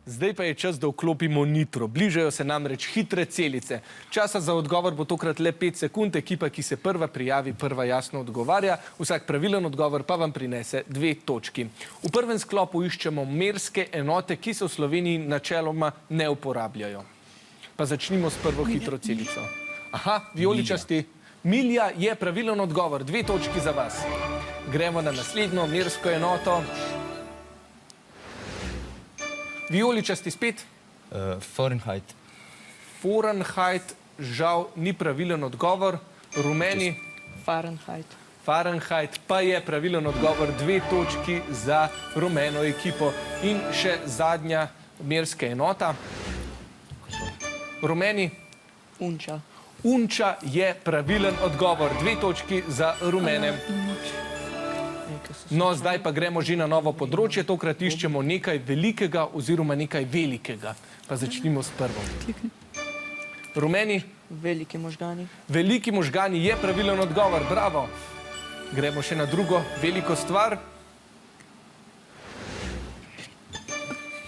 Zdaj pa je čas, da vklopimo nitro. Bližajo se namreč hitre celice. Časa za odgovor bo tokrat le 5 sekund. Ekipa, ki se prva prijavi, prva jasno odgovarja. Vsak pravilen odgovor pa vam prinese 2 točki. V prvem sklopu iščemo merske enote, ki se v Sloveniji načeloma ne uporabljajo. Pa začnimo s prvo hitro celico. Aha, vijoličasti. Milja je pravilen odgovor. 2 točki za vas. Gremo na naslednjo mersko enoto. Vijoličasti spet. Fahrenheit. Fahrenheit, žal, ni pravilen odgovor. Rumeni. Fahrenheit. Fahrenheit pa je pravilen odgovor. 2 točki za rumeno ekipo. In še zadnja merska enota. Rumeni. Unča. Unča je pravilen odgovor. 2 točki za rumene. No, zdaj pa gremo že na novo področje. Tokrat iščemo nekaj velikega oziroma nekaj velikega. Pa začnimo s prvo. Rumeni. Veliki možgani. Veliki možgani je pravilen odgovor. Bravo. Gremo še na drugo veliko stvar.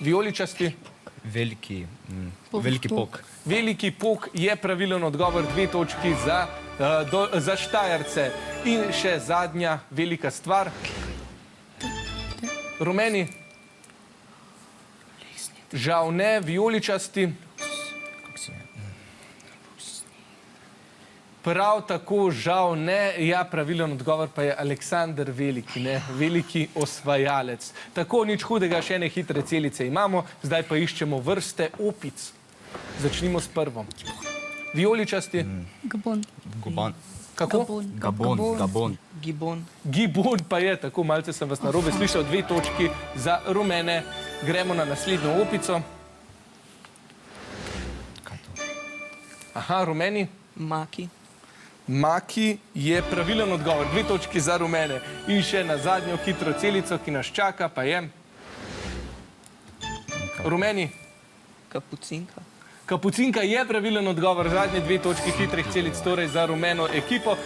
Vijoličasti. Veliki pok. Veliki pok je pravilen odgovor. 2 točki za Štajerce. In še zadnja velika stvar. Rumeni. Žal ne. Vijoličasti. Prav tako žal ne. Ja, pravilen odgovor pa je Aleksander Veliki, ne? Veliki osvajalec. Tako, nič hudega, še ene hitre celice imamo. Zdaj pa iščemo vrste opic. Začnimo s prvo. Vijoličasti. Gabon. Kako? Gabon. Gibon. Gibon pa je, tako malce sem vas narobe slišal, 2 točki za rumene. Gremo na naslednjo opico. Kaj to? Aha, rumeni. Maki. Maki je pravilen odgovor. 2 točki za rumene. In še na zadnjo hitro celico, ki nas čaka, pa je rumeni. Kapucinka. Kapucinka je pravilen odgovor. Zadnje 2 točki hitrih celic, torej za rumeno ekipo.